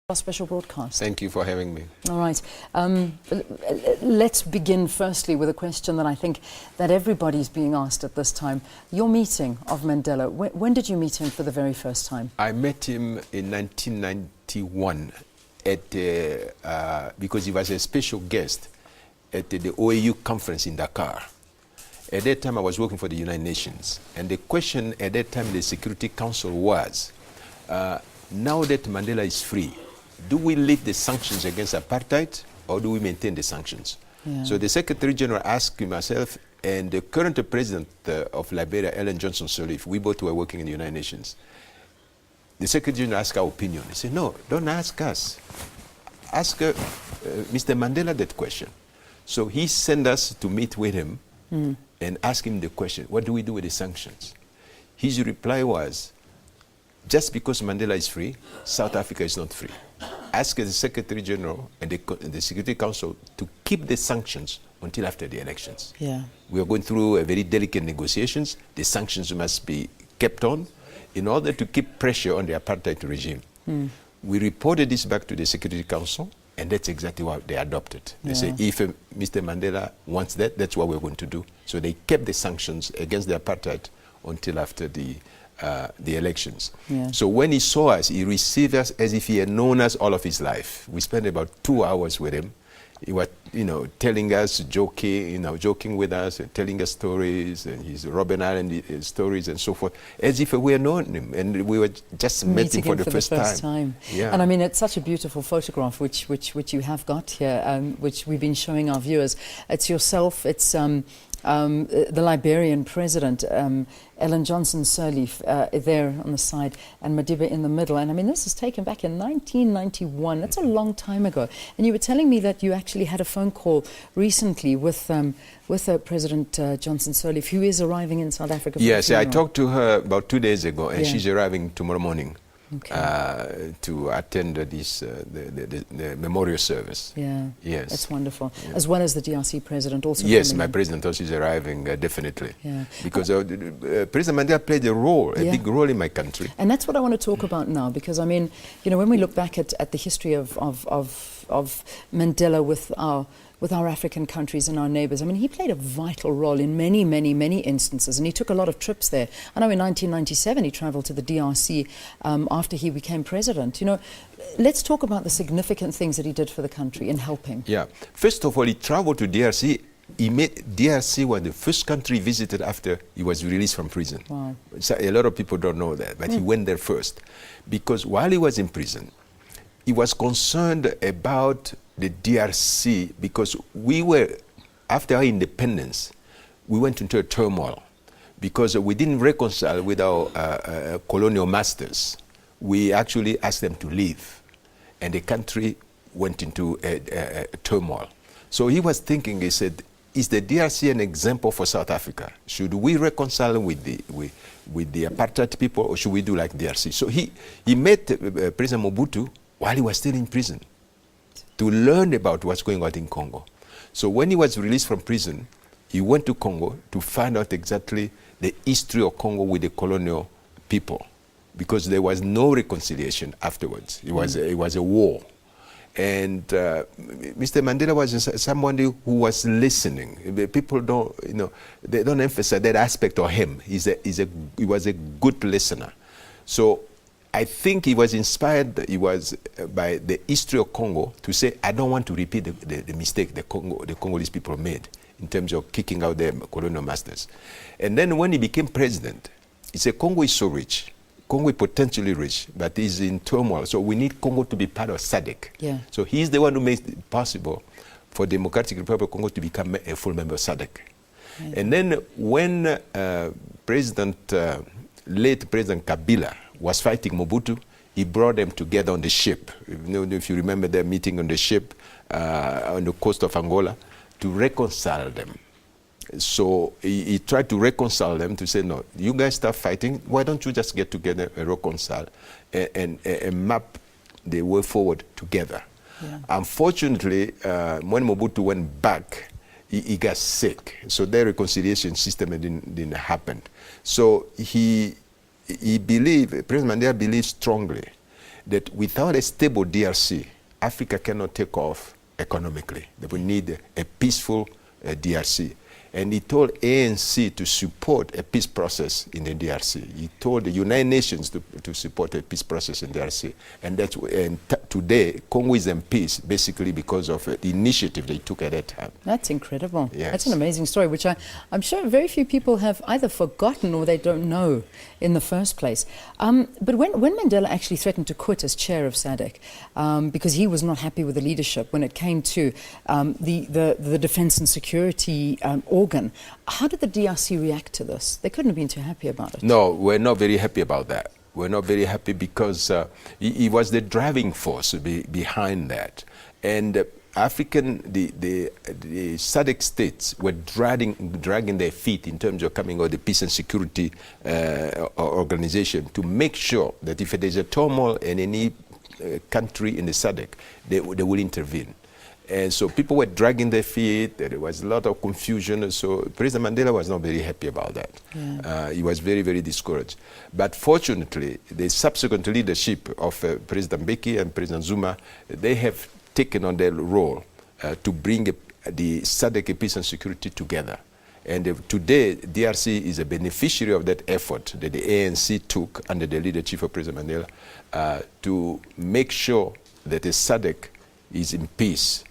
Our special broadcast. Thank you for having me. All right. Let's begin firstly with a question that I think that everybody's being asked at this time. Your meeting of Mandela, when did you meet him for the very first time? I met him in 1991 at because he was a special guest at the OAU conference in Dakar. At that time I was working for the United Nations, and the question at that time the Security Council was, now that Mandela is free, do we lift the sanctions against apartheid or do we maintain the sanctions? Yeah. So the Secretary General asked myself and the current president of Liberia, Ellen Johnson Sirleaf, we both were working in the United Nations. The Secretary General asked our opinion. He said, no, don't ask us. Ask Mr. Mandela that question. So he sent us to meet with him and ask him the question, what do we do with the sanctions? His reply was, just because Mandela is free, South Africa is not free. Ask the Secretary General and the Security Council to keep the sanctions until after the elections. Yeah. We are going through a very delicate negotiations. The sanctions must be kept on in order to keep pressure on the apartheid regime. We reported this back to the Security Council, and that's exactly what they adopted. They say, if Mr. Mandela wants that, that's what we're going to do. So they kept the sanctions against the apartheid until after the elections. Yeah. So when he saw us, he received us as if he had known us all of his life. We spent about 2 hours with him. He was, telling us, joking with us, and telling us stories, and his Robben Island stories and so forth, as if we had known him, and we were just meeting him for the first time. Yeah. And I mean, it's such a beautiful photograph which you have got here, which we've been showing our viewers. It's yourself, it's the Liberian president, Ellen Johnson Sirleaf, there on the side, and Madiba in the middle. And I mean, this is taken back in 1991. That's a long time ago. And you were telling me that you actually had a phone call recently with President Johnson Sirleaf, who is arriving in South Africa. Yes, I talked to her about 2 days ago, and she's arriving tomorrow morning. Okay. To attend the memorial service. Yeah, yes, that's wonderful. Yeah. As well as the DRC president also. Yes, my president also is arriving definitely. Yeah, because President Mandela played a role, a big role in my country. And that's what I want to talk about now, because I mean, when we look back at the history of Mandela with our African countries and our neighbours. I mean, he played a vital role in many, many, many instances, and he took a lot of trips there. I know in 1997 he travelled to the DRC after he became president. Let's talk about the significant things that he did for the country in helping. Yeah. First of all, he travelled to DRC. DRC was the first country visited after he was released from prison. Wow. So a lot of people don't know that, but he went there first. Because while he was in prison, he was concerned about the DRC, because we were, after our independence, we went into a turmoil because we didn't reconcile with our colonial masters. We actually asked them to leave, and the country went into a turmoil. So he was thinking, he said, is the DRC an example for South Africa? Should we reconcile with the apartheid people, or should we do like DRC? So he met President Mobutu while he was still in prison, to learn about what's going on in Congo. So when he was released from prison, he went to Congo to find out exactly the history of Congo with the colonial people, because there was no reconciliation afterwards. It was a war. And Mr. Mandela was somebody who was listening. People don't, they don't emphasize that aspect of him. He was a good listener. So I think he was inspired by the history of Congo to say, I don't want to repeat the mistake the Congolese people made in terms of kicking out their colonial masters. And then when he became president, he said, Congo is so rich. Congo is potentially rich, but is in turmoil. So we need Congo to be part of SADC. Yeah. So he's the one who made it possible for Democratic Republic of Congo to become a full member of SADC. Yeah. And then when late President Kabila was fighting Mobutu, he brought them together on the ship. If you remember their meeting on the ship on the coast of Angola, to reconcile them. So he tried to reconcile them, to say, no, you guys start fighting, why don't you just get together and reconcile and map the way forward together. Yeah. Unfortunately, when Mobutu went back, he got sick. So their reconciliation system didn't happen. So he believed, President Mandela believed strongly that without a stable DRC, Africa cannot take off economically. That we need a peaceful DRC. And he told ANC to support a peace process in the DRC. He told the United Nations to support a peace process in the DRC. And that's today, Congo is in peace, basically because of the initiative they took at that time. That's incredible. Yes. That's an amazing story, which I'm sure very few people have either forgotten or they don't know in the first place. But when Mandela actually threatened to quit as chair of SADC, because he was not happy with the leadership when it came to the defense and security organ, how did the DRC react to this? They couldn't have been too happy about it. No, we're not very happy about that. We're not very happy because he was the driving force behind that. And the SADC states were dragging their feet in terms of coming out of the peace and security organization to make sure that if there's a turmoil in any country in the SADC, they will intervene. And so people were dragging their feet. There was a lot of confusion. So President Mandela was not very happy about that. Yeah. He was very, very discouraged. But fortunately, the subsequent leadership of President Mbeki and President Zuma, they have taken on their role to bring the SADC peace and security together. And today, DRC is a beneficiary of that effort that the ANC took under the leadership of President Mandela to make sure that the SADC is in peace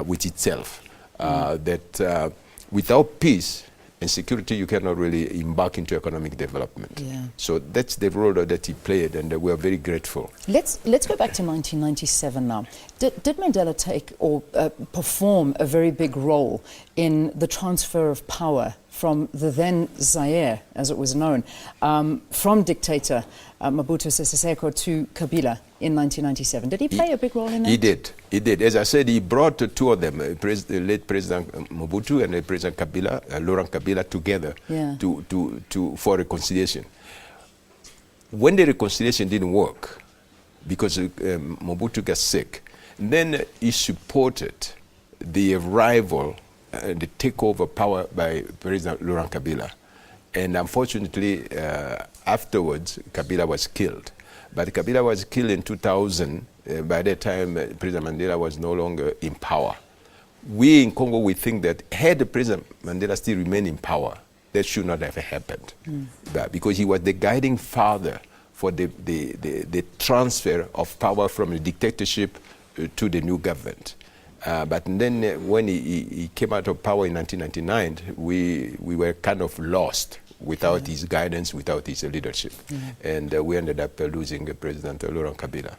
with itself. That without peace and security, you cannot really embark into economic development. Yeah. So that's the role that he played, and we are very grateful. Let's go back to 1997 now. Did Mandela take or perform a very big role in the transfer of power from the then Zaire, as it was known, from dictator Mobutu Sese Seko to Kabila in 1997? Did he play a big role in that? He did. He did. As I said, he brought the two of them, the late President Mobutu and President Kabila, Laurent Kabila, together for reconciliation. When the reconciliation didn't work, because Mobutu got sick, then he supported the arrival the takeover power by President Laurent Kabila. And unfortunately, afterwards, Kabila was killed. But Kabila was killed in 2000. By that time, President Mandela was no longer in power. We in Congo, we think that had President Mandela still remained in power, that should not have happened. But because he was the guiding father for the transfer of power from the dictatorship to the new government. But then when he came out of power in 1999, we were kind of lost without his guidance, without his leadership. And we ended up losing President Laurent Kabila.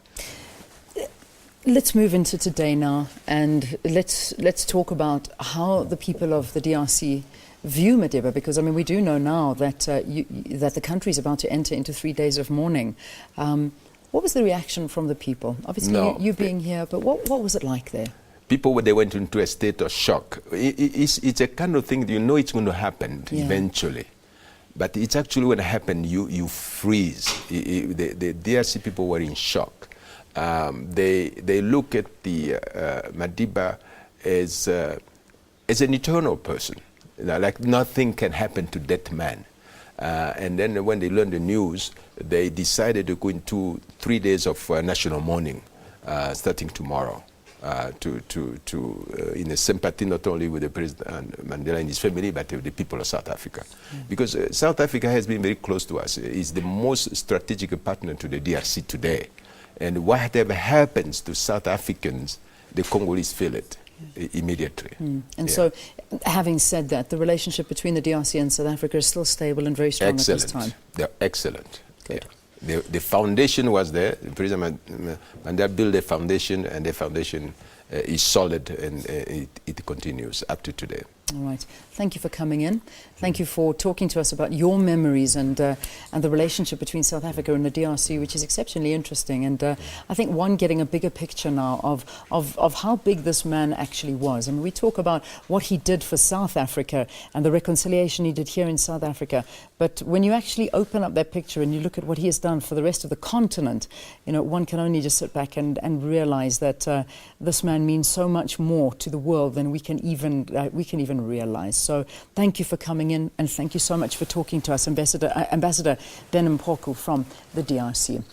Let's move into today now, and let's talk about how the people of the DRC view Madiba, because I mean we do know now that that the country is about to enter into 3 days of mourning. What was the reaction from the people? Obviously, you being here, but what was it like there? People, they went into a state of shock. It's a kind of thing, you know it's going to happen eventually. But it's actually when it happened, you freeze. The DRC people were in shock. They look at the Madiba as an eternal person. Like nothing can happen to that man. And then when they learned the news, they decided to go into 3 days of national mourning, starting tomorrow. In a sympathy not only with the President Mandela and his family, but with the people of South Africa. Because South Africa has been very close to us. It's the most strategic partner to the DRC today. And whatever happens to South Africans, the Congolese feel it immediately. And so, having said that, the relationship between the DRC and South Africa is still stable and very strong at this time? They're excellent. Good. The foundation was there. President Mandela built a foundation, and the foundation is solid, and it continues up to today. All right. Thank you for coming in. Thank you for talking to us about your memories and the relationship between South Africa and the DRC, which is exceptionally interesting. And I think getting a bigger picture now of how big this man actually was. I mean, we talk about what he did for South Africa and the reconciliation he did here in South Africa. But when you actually open up that picture and you look at what he has done for the rest of the continent, you know, one can only just sit back and realize that this man means so much more to the world than we can even realize. So thank you for coming in, and thank you so much for talking to us, Ambassador Ben Mpoko from the DRC.